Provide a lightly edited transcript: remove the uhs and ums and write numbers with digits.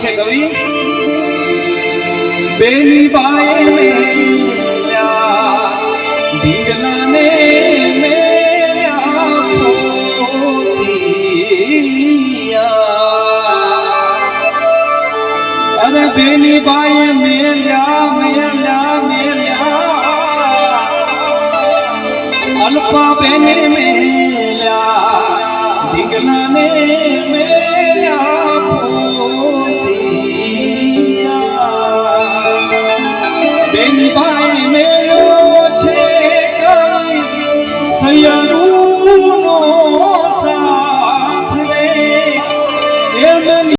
છે કવિ બેની બાએ મેલ્યા ઢીંગલાને મેલ્યા પોતિયા અરે બેની બાએ મેલ્યા મેલ્યા મેલ્યા અલ્પા બેને મેલ્યા ઢીંગલાને